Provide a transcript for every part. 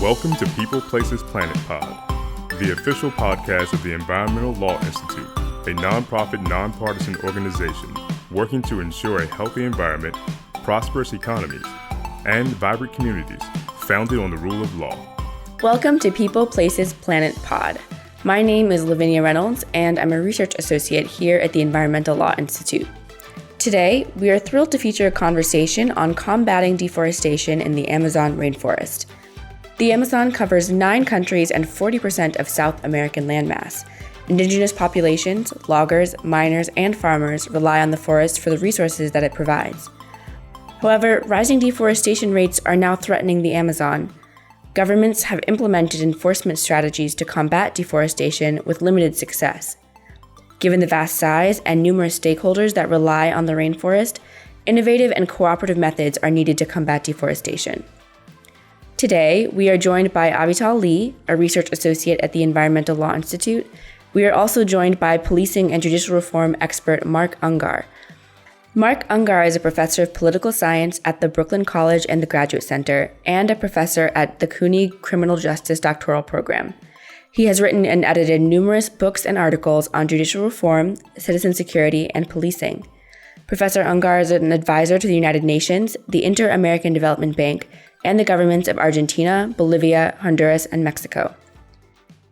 Welcome to People, Places, Planet Pod, the official podcast of the Environmental Law Institute, a nonprofit, nonpartisan organization working to ensure a healthy environment, prosperous economies, and vibrant communities founded on the rule of law. Welcome to People, Places, Planet Pod. My name is Lavinia Reynolds, and I'm a research associate here at the Environmental Law Institute. Today, we are thrilled to feature a conversation on combating deforestation in the Amazon rainforest. The Amazon covers 9 countries and 40% of South American landmass. Indigenous populations, loggers, miners, and farmers rely on the forest for the resources that it provides. However, rising deforestation rates are now threatening the Amazon. Governments have implemented enforcement strategies to combat deforestation with limited success. Given the vast size and numerous stakeholders that rely on the rainforest, innovative and cooperative methods are needed to combat deforestation. Today, we are joined by Avital Lee, a research associate at the Environmental Law Institute. We are also joined by policing and judicial reform expert Mark Ungar. Mark Ungar is a professor of political science at the Brooklyn College and the Graduate Center, and a professor at the CUNY Criminal Justice Doctoral Program. He has written and edited numerous books and articles on judicial reform, citizen security, and policing. Professor Ungar is an advisor to the United Nations, the Inter-American Development Bank, and the governments of Argentina, Bolivia, Honduras, and Mexico.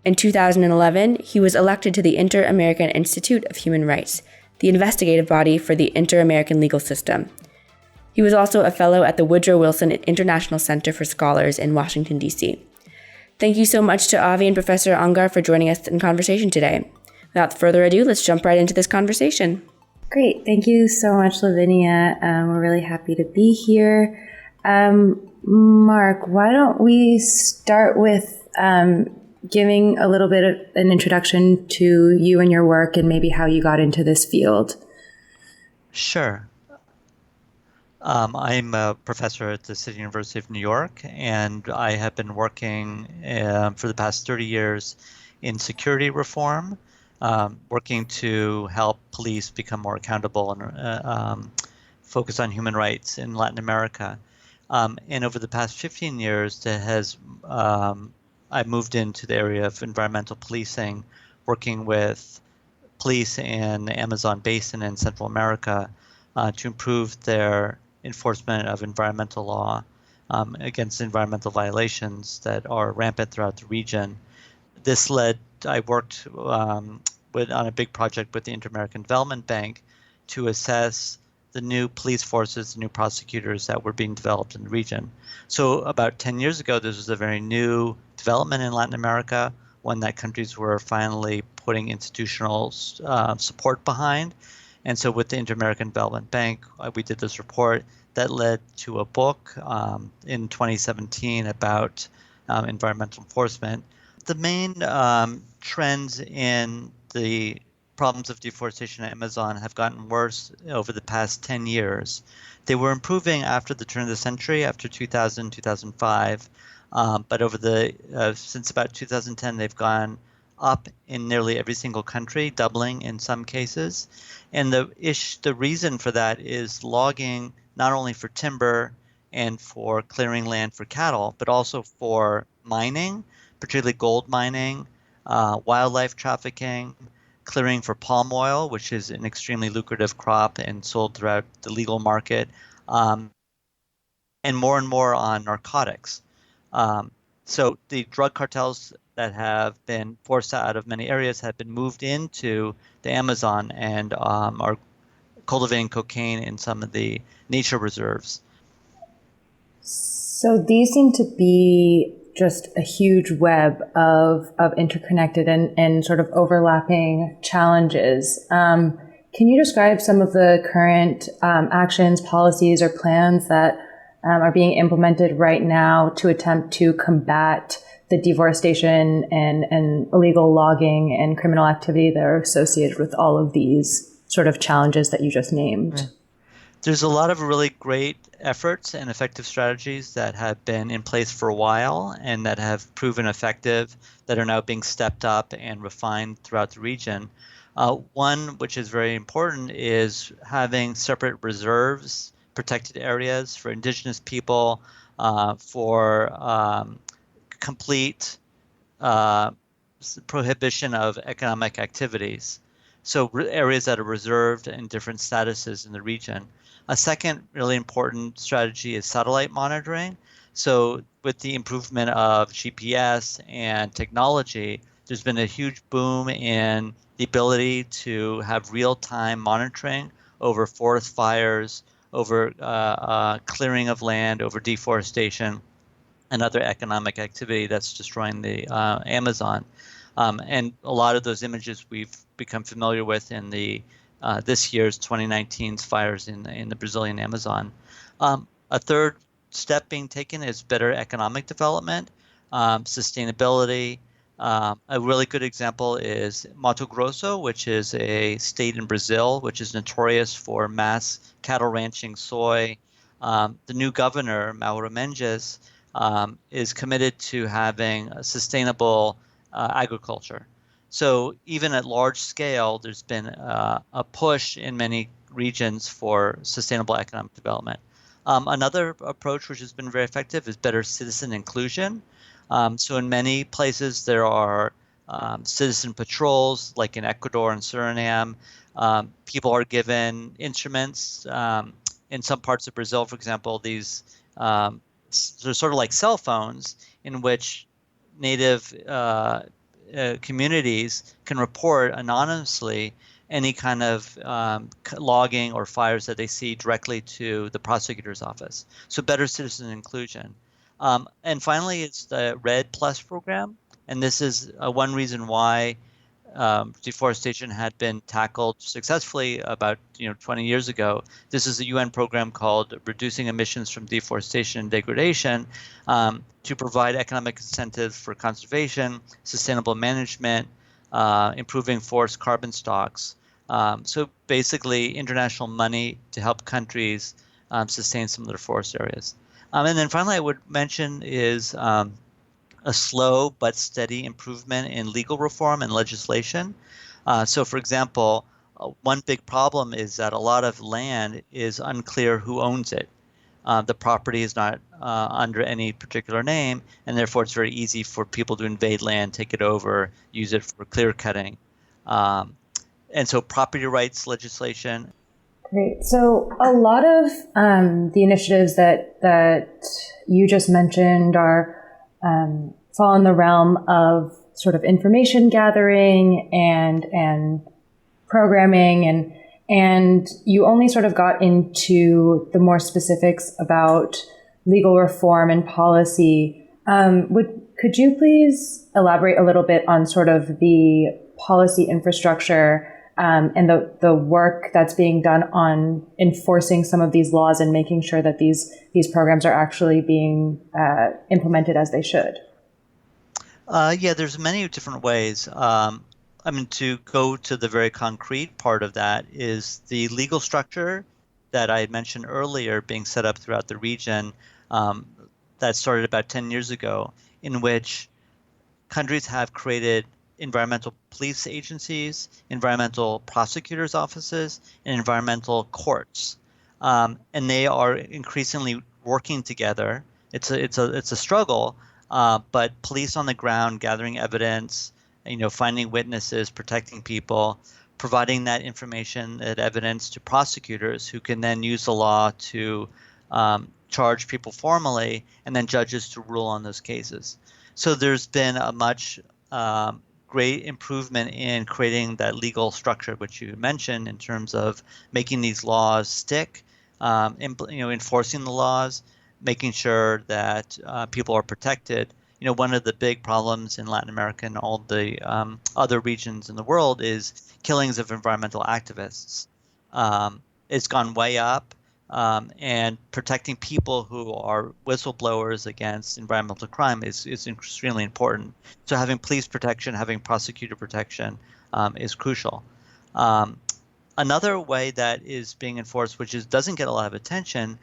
In 2011, he was elected to the Inter-American Institute of Human Rights, the investigative body for the Inter-American legal system. He was also a fellow at the Woodrow Wilson International Center for Scholars in Washington, D.C. Thank you so much to Avi and Professor Ungar for joining us in conversation today. Without further ado, let's jump right into this conversation. Great. Thank you so much, Lavinia. We're really happy to be here. Mark, why don't we start with giving a little bit of an introduction to you and your work and maybe how you got into this field? Sure. I'm a professor at the City University of New York, and I have been working for the past 30 years in security reform, working to help police become more accountable and focus on human rights in Latin America. And over the past 15 years, I moved into the area of environmental policing, working with police in the Amazon basin in Central America to improve their enforcement of environmental law against environmental violations that are rampant throughout the region. I worked on a big project with the Inter-American Development Bank to assess the new police forces, the new prosecutors that were being developed in the region. So about 10 years ago, this was a very new development in Latin America, one that countries were finally putting institutional support behind. And so with the Inter-American Development Bank, we did this report that led to a book in 2017 about environmental enforcement. The main trends in the problems of deforestation in Amazon have gotten worse over the past 10 years. They were improving after the turn of the century, after 2000, 2005, but since about 2010, they've gone up in nearly every single country, doubling in some cases. And the reason for that is logging, not only for timber and for clearing land for cattle, but also for mining, particularly gold mining, wildlife trafficking, clearing for palm oil, which is an extremely lucrative crop and sold throughout the legal market, and more on narcotics. So the drug cartels that have been forced out of many areas have been moved into the Amazon and are cultivating cocaine in some of the nature reserves. So these seem to be just a huge web of interconnected and sort of overlapping challenges. Can you describe some of the current actions, policies, or plans that are being implemented right now to attempt to combat the deforestation and illegal logging and criminal activity that are associated with all of these sort of challenges that you just named? Yeah. There's a lot of really great efforts and effective strategies that have been in place for a while and that have proven effective, that are now being stepped up and refined throughout the region. One, which is very important, is having separate reserves, protected areas for indigenous people, for complete uh, prohibition of economic activities. So areas that are reserved in different statuses in the region. A second really important strategy is satellite monitoring. So with the improvement of GPS and technology, there's been a huge boom in the ability to have real-time monitoring over forest fires, over clearing of land, over deforestation, and other economic activity that's destroying the Amazon. And a lot of those images we've become familiar with in the this year's 2019's fires in the Brazilian Amazon. A third step being taken is better economic development, sustainability. A really good example is Mato Grosso, which is a state in Brazil, which is notorious for mass cattle ranching soy. The new governor, Mauro Mendes, is committed to having a sustainable agriculture. So even at large scale, there's been a push in many regions for sustainable economic development. Another approach which has been very effective is better citizen inclusion. So in many places there are citizen patrols, like in Ecuador and Suriname. People are given instruments. In some parts of Brazil, for example, these they're sort of like cell phones in which native communities can report anonymously any kind of logging or fires that they see directly to the prosecutor's office. So better citizen inclusion. And finally, it's the RED Plus program. And this is one reason why deforestation had been tackled successfully about 20 years ago. This is a UN program called Reducing Emissions from Deforestation and Degradation to provide economic incentives for conservation, sustainable management, improving forest carbon stocks. So basically international money to help countries sustain some of their forest areas. And then finally, I would mention is a slow but steady improvement in legal reform and legislation. So for example, one big problem is that a lot of land is unclear who owns it. The property is not under any particular name, and therefore it's very easy for people to invade land, take it over, use it for clear cutting. And so property rights legislation. Great. So a lot of the initiatives that you just mentioned are fall in the realm of sort of information gathering and programming, and you only sort of got into the more specifics about legal reform and policy. Could you please elaborate a little bit on sort of the policy infrastructure and the work that's being done on enforcing some of these laws and making sure that these programs are actually being implemented as they should? Yeah, there's many different ways. To go to the very concrete part of that is the legal structure that I mentioned earlier being set up throughout the region that started about 10 years ago, in which countries have created environmental police agencies, environmental prosecutors' offices, and environmental courts, and they are increasingly working together. It's a struggle, but police on the ground gathering evidence, finding witnesses, protecting people, providing that information, that evidence to prosecutors who can then use the law to charge people formally, and then judges to rule on those cases. So there's been a much great improvement in creating that legal structure, which you mentioned, in terms of making these laws stick, enforcing the laws, making sure that people are protected. One of the big problems in Latin America and all the other regions in the world is killings of environmental activists. It's gone way up, and protecting people who are whistleblowers against environmental crime is extremely important. So having police protection, having prosecutor protection is crucial. Another way that is being enforced, which doesn't get a lot of attention,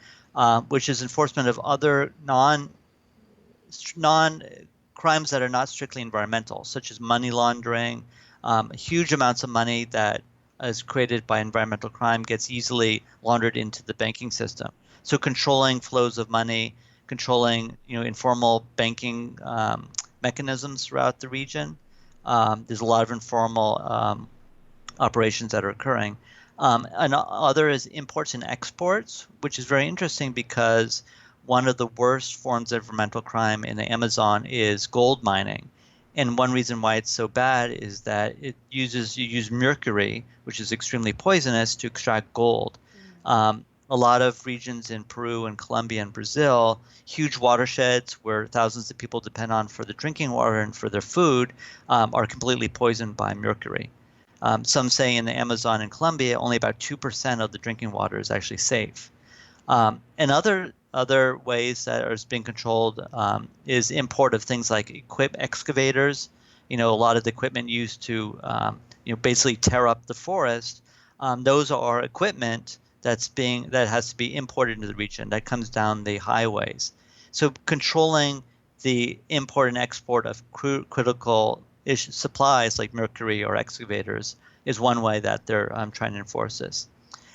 which is enforcement of other non crimes that are not strictly environmental, such as money laundering. Huge amounts of money that is created by environmental crime gets easily laundered into the banking system. So controlling flows of money, controlling, informal banking mechanisms throughout the region. There's a lot of informal operations that are occurring. Another is imports and exports, which is very interesting because one of the worst forms of environmental crime in the Amazon is gold mining. And one reason why it's so bad is that you use mercury, which is extremely poisonous, to extract gold. A lot of regions in Peru and Colombia and Brazil, huge watersheds where thousands of people depend on for the drinking water and for their food, are completely poisoned by mercury. Some say in the Amazon and Colombia, only about 2% of the drinking water is actually safe. And other ways that is being controlled is import of things like excavators. A lot of the equipment used to basically tear up the forest. Those are equipment that has to be imported into the region that comes down the highways. So controlling the import and export of critical supplies like mercury or excavators is one way that they're trying to enforce this.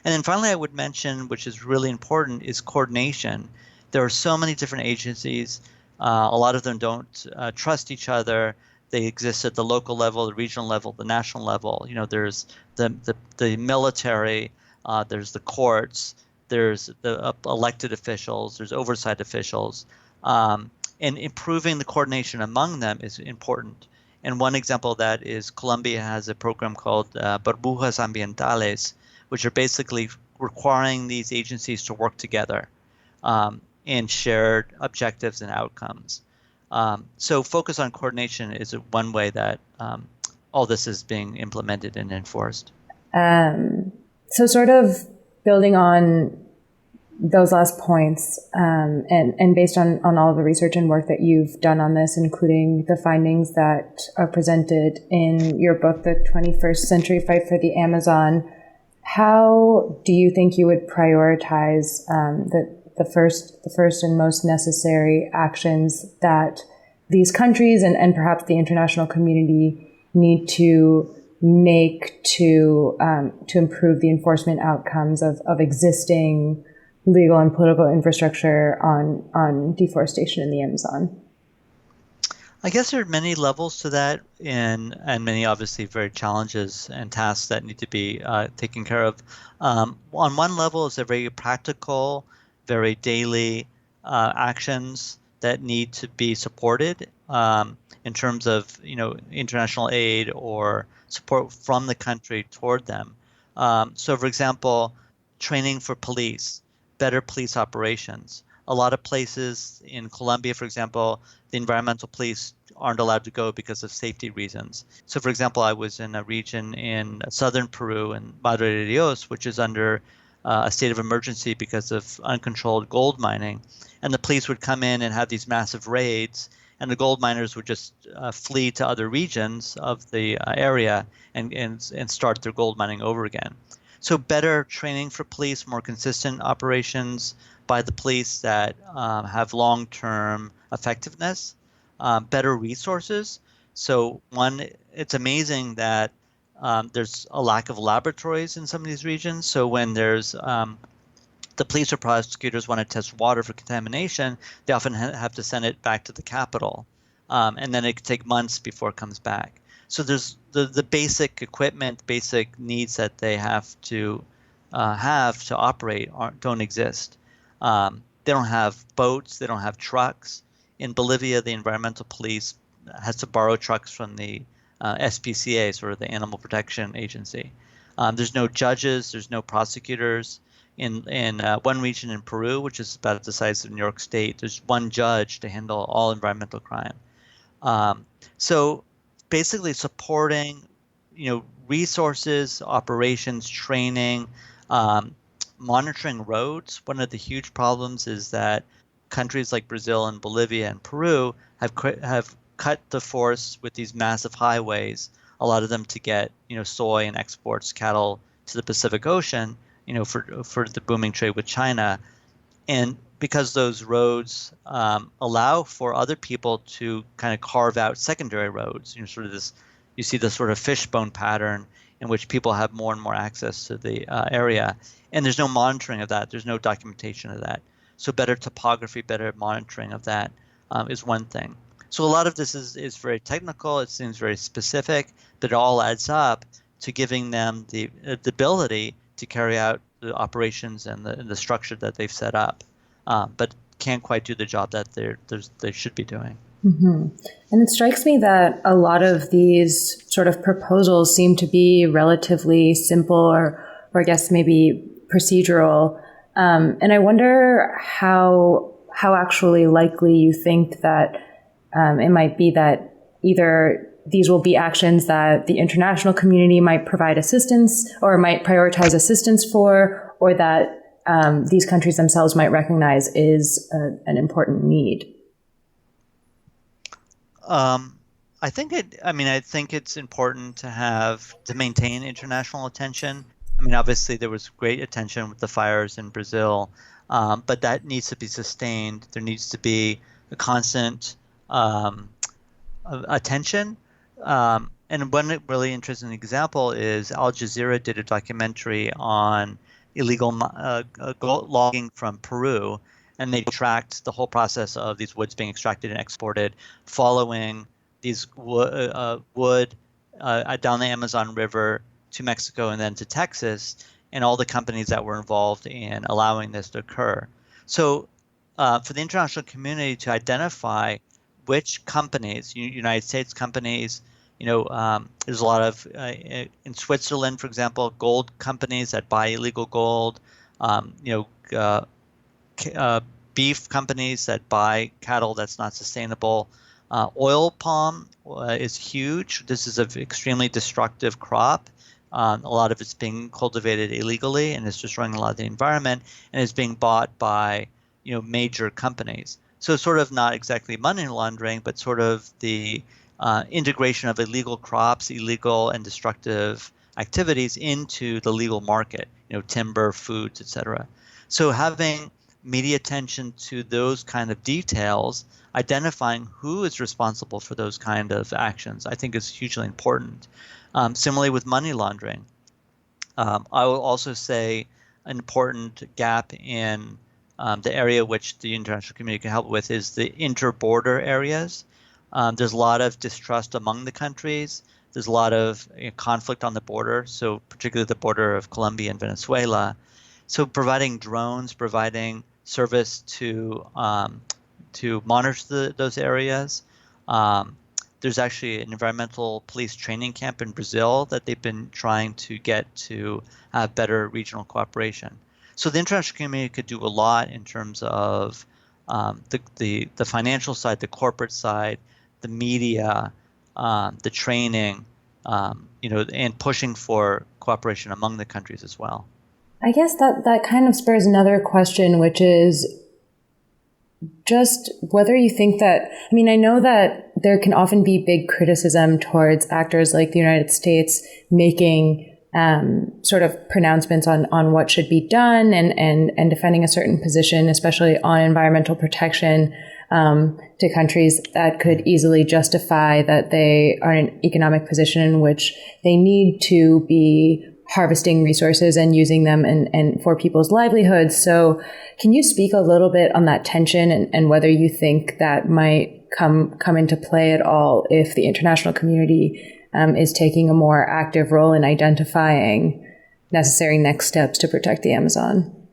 And then finally, I would mention, which is really important, is coordination. There are so many different agencies. A lot of them don't trust each other. They exist at the local level, the regional level, the national level. There's the military, there's the courts, there's the elected officials, there's oversight officials. And improving the coordination among them is important. And one example of that is Colombia has a program called Burbujas Ambientales, which are basically requiring these agencies to work together in shared objectives and outcomes. So focus on coordination is one way that all this is being implemented and enforced. So sort of building on those last points, and based on all of the research and work that you've done on this, including the findings that are presented in your book, The 21st Century Fight for the Amazon, how do you think you would prioritize the first and most necessary actions that these countries and perhaps the international community need to make to improve the enforcement outcomes of existing legal and political infrastructure on deforestation in the Amazon? I guess there are many levels to that, and many obviously very challenges and tasks that need to be taken care of. On one level is a very practical, very daily actions that need to be supported in terms of international aid or support from the country toward them. So, for example, training for police, better police operations. A lot of places in Colombia, for example, the environmental police aren't allowed to go because of safety reasons. So, for example, I was in a region in southern Peru, in Madre de Dios, which is under a state of emergency because of uncontrolled gold mining. And the police would come in and have these massive raids, and the gold miners would just flee to other regions of the area and start their gold mining over again. So better training for police, more consistent operations by the police that have long-term effectiveness, better resources. So one, it's amazing that there's a lack of laboratories in some of these regions. So when there's the police or prosecutors want to test water for contamination, they often have to send it back to the capital. And then it could take months before it comes back. So there's the basic equipment, basic needs that they have to operate don't exist. They don't have boats. They don't have trucks. In Bolivia, the environmental police has to borrow trucks from the SPCA, sort of the Animal Protection Agency. There's no judges. There's no prosecutors. In one region in Peru, which is about the size of New York State, there's one judge to handle all environmental crime. So basically supporting, resources, operations, training, monitoring roads. One of the huge problems is that countries like Brazil and Bolivia and Peru have cut the forests with these massive highways, a lot of them to get, soy and exports cattle to the Pacific Ocean, for the booming trade with China. And because those roads allow for other people to kind of carve out secondary roads, you see this sort of fishbone pattern in which people have more and more access to the area. And there's no monitoring of that. There's no documentation of that. So better topography, better monitoring of that is one thing. So a lot of this is very technical. It seems very specific, but it all adds up to giving them the ability to carry out the operations and the structure that they've set up, but can't quite do the job that they should be doing. Mm-hmm. And it strikes me that a lot of these sort of proposals seem to be relatively simple or I guess maybe procedural. And I wonder how actually likely you think that it might be that either these will be actions that the international community might provide assistance or might prioritize assistance for, or that these countries themselves might recognize is an important need. I think it's important to maintain international attention. I mean, obviously there was great attention with the fires in Brazil, but that needs to be sustained. There needs to be a constant attention. And one really interesting example is Al Jazeera did a documentary on illegal gold logging from Peru, and they tracked the whole process of these woods being extracted and exported, following these wood down the Amazon River to Mexico and then to Texas, and all the companies that were involved in allowing this to occur. So for the international community to identify which companies, United States companies, there's a lot of, in Switzerland, for example, gold companies that buy illegal gold, beef companies that buy cattle that's not sustainable. Oil palm is huge. This is an extremely destructive crop. A lot of it's being cultivated illegally and it's destroying a lot of the environment and is being bought by major companies. So sort of not exactly money laundering, but sort of the integration of illegal crops, illegal and destructive activities into the legal market, timber, foods, etc. So having media attention to those kind of details, identifying who is responsible for those kind of actions, I think is hugely important. Similarly with money laundering, I will also say an important gap in the area which the international community can help with is the inter-border areas. There's a lot of distrust among the countries. There's a lot of conflict on the border, so particularly the border of Colombia and Venezuela. So providing drones, providing service to monitor those areas. There's actually an environmental police training camp in Brazil that they've been trying to get to have better regional cooperation. So the international community could do a lot in terms of the financial side, the corporate side, the media, the training, and pushing for cooperation among the countries as well. I guess that kind of spurs another question, which is just whether you think that, I know that there can often be big criticism towards actors like the United States making sort of pronouncements on what should be done and defending a certain position, especially on environmental protection, to countries that could easily justify that they are in an economic position in which they need to be harvesting resources and using them and for people's livelihoods. So can you speak a little bit on that tension and whether you think that might come into play at all if the international community is taking a more active role in identifying necessary next steps to protect the Amazon?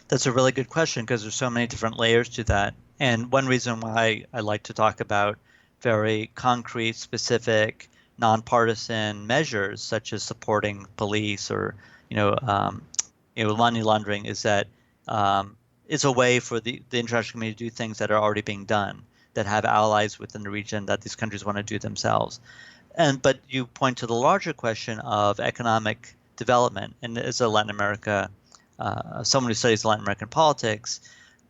That's a really good question because there's so many different layers to that. And one reason why I like to talk about very concrete, specific, nonpartisan measures such as supporting police or money laundering is that it's a way for the international community to do things that are already being done, that have allies within the region that these countries want to do themselves. But you point to the larger question of economic development, and as a Latin America, someone who studies Latin American politics,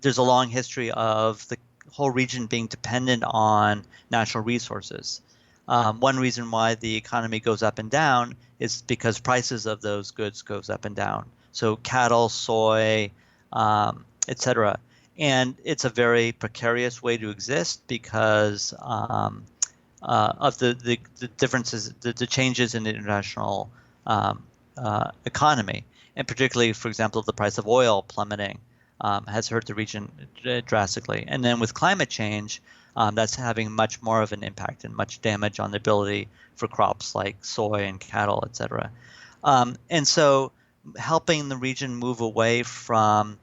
there's a long history of the whole region being dependent on natural resources. One reason why the economy goes up and down is because prices of those goods goes up and down. So cattle, soy, etc. And it's a very precarious way to exist because of the differences, the changes in the international economy, and particularly, for example, the price of oil plummeting. has hurt the region drastically. And then with climate change, that's having much more of an impact and much damage on the ability for crops like soy and cattle, et cetera. And so helping the region move away from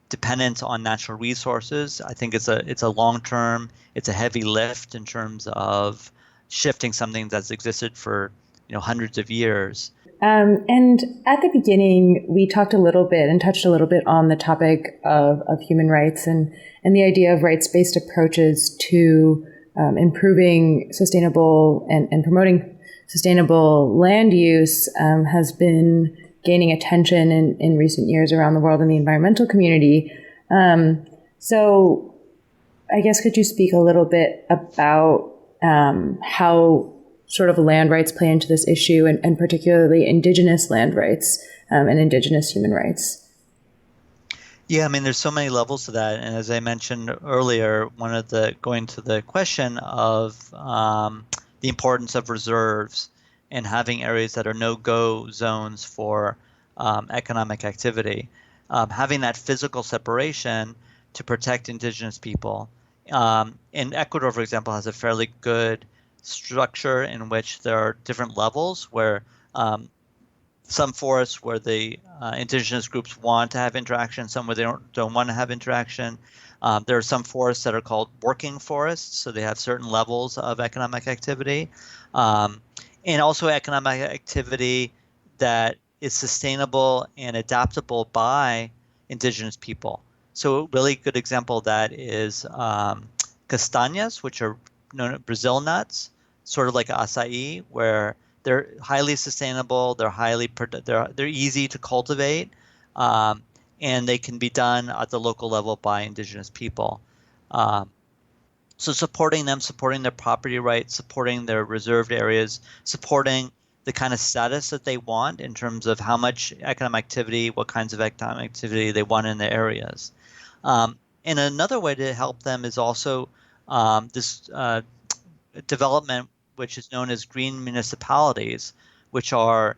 dependence on natural resources, I think it's a long term, it's a heavy lift in terms of shifting something that's existed for hundreds of years. And at the beginning, we talked a little bit and touched a little bit on the topic of human rights and the idea of rights-based approaches to improving sustainable and promoting sustainable land use has been gaining attention in recent years around the world in the environmental community. So I guess could you speak a little bit about how sort of land rights play into this issue and particularly indigenous land rights and indigenous human rights? Yeah, I mean, there's so many levels to that. And as I mentioned earlier, going to the question of the importance of reserves and having areas that are no-go zones for economic activity, having that physical separation to protect indigenous people. And Ecuador, for example, has a fairly good structure in which there are different levels where some forests where the indigenous groups want to have interaction, some where they don't want to have interaction. There are some forests that are called working forests, so they have certain levels of economic activity. And also economic activity that is sustainable and adaptable by indigenous people. So a really good example of that is castañas, which are known as Brazil nuts, sort of like acai, where they're highly sustainable, they're easy to cultivate, and they can be done at the local level by indigenous people. So supporting them, supporting their property rights, supporting their reserved areas, supporting the kind of status that they want in terms of how much economic activity, what kinds of economic activity they want in their areas. And another way to help them is also this development, which is known as green municipalities, which are,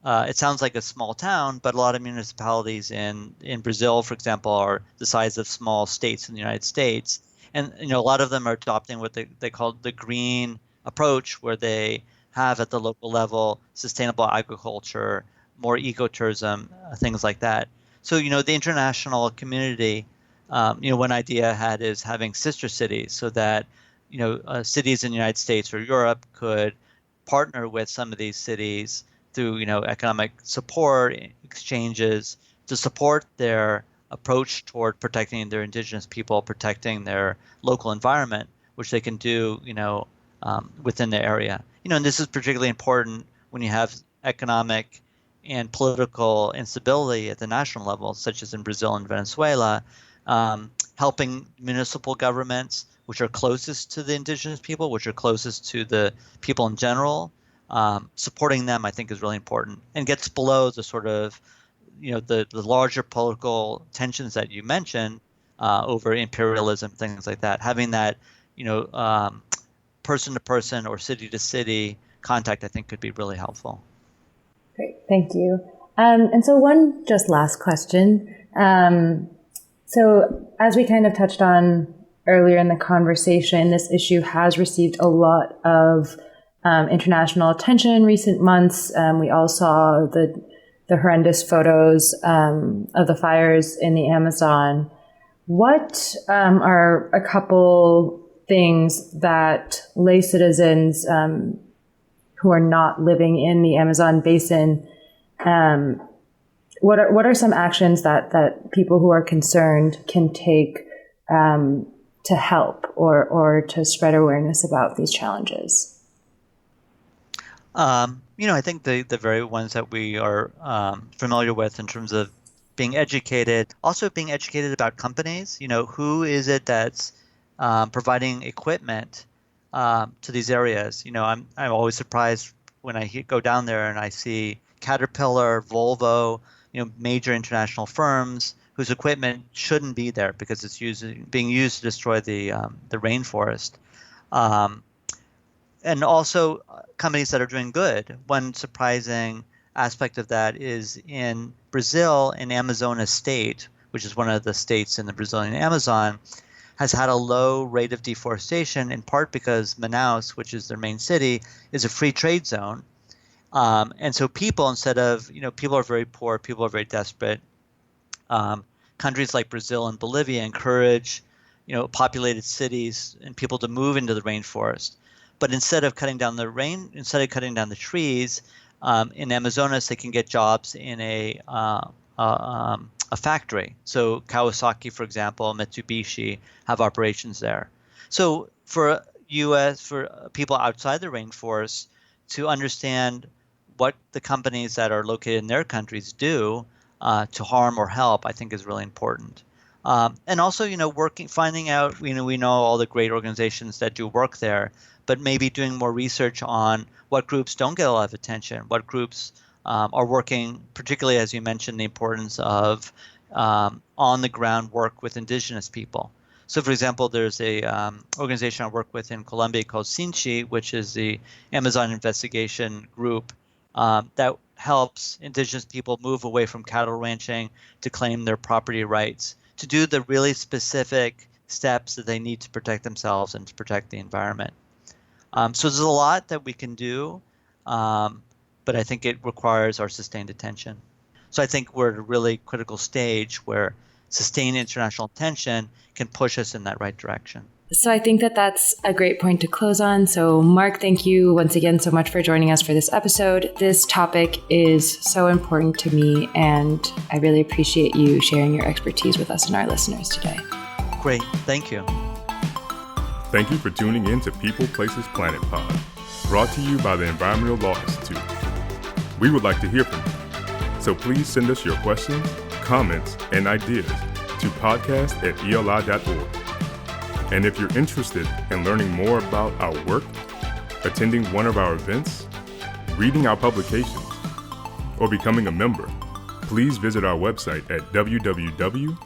it sounds like a small town, but a lot of municipalities in Brazil, for example, are the size of small states in the United States. And a lot of them are adopting what they call the green approach, where they have at the local level sustainable agriculture, more ecotourism, things like that. So the international community, one idea I had is having sister cities, so that cities in the United States or Europe could partner with some of these cities through economic support exchanges to support their approach toward protecting their indigenous people, protecting their local environment, which they can do, within the area. And this is particularly important when you have economic and political instability at the national level, such as in Brazil and Venezuela, helping municipal governments, which are closest to the indigenous people, which are closest to the people in general, supporting them, I think, is really important and gets below the sort of the larger political tensions that you mentioned over imperialism, things like that. Having that, person to person or city to city contact, I think, could be really helpful. Great, thank you. And so one just last question. So as we kind of touched on earlier in the conversation, this issue has received a lot of international attention in recent months. We all saw the horrendous photos of the fires in the Amazon. What are a couple things that lay citizens who are not living in the Amazon basin, what are some actions that people who are concerned can take to help or to spread awareness about these challenges? I think the very ones that we are familiar with in terms of being educated, also being educated about companies. Who is it that's providing equipment to these areas? I'm always surprised when I go down there and I see Caterpillar, Volvo, major international firms whose equipment shouldn't be there because it's being used to destroy the rainforest. And also companies that are doing good. One surprising aspect of that is in Brazil, in Amazonas state, which is one of the states in the Brazilian Amazon, has had a low rate of deforestation, in part because Manaus, which is their main city, is a free trade zone. And so people, instead of, people are very poor, people are very desperate. Countries like Brazil and Bolivia encourage, populated cities and people to move into the rainforest. But instead of cutting down the trees, in Amazonas, they can get jobs in a factory. So Kawasaki, for example, Mitsubishi have operations there. So for people outside the rainforest to understand what the companies that are located in their countries do to harm or help, I think is really important. And also, finding out, we know all the great organizations that do work there, but maybe doing more research on what groups don't get a lot of attention, what groups are working, particularly as you mentioned, the importance of on-the-ground work with indigenous people. So, for example, there's a organization I work with in Colombia called Sinchi, which is the Amazon investigation group that helps indigenous people move away from cattle ranching to claim their property rights, to do the really specific steps that they need to protect themselves and to protect the environment. So there's a lot that we can do, but I think it requires our sustained attention. So I think we're at a really critical stage where sustained international attention can push us in that right direction. So I think that that's a great point to close on. So Mark, thank you once again so much for joining us for this episode. This topic is so important to me, and I really appreciate you sharing your expertise with us and our listeners today. Great. Thank you. Thank you for tuning in to People, Places, Planet Pod, brought to you by the Environmental Law Institute. We would like to hear from you, so please send us your questions, comments, and ideas to podcast@eli.org. And if you're interested in learning more about our work, attending one of our events, reading our publications, or becoming a member, please visit our website at www.eli.org.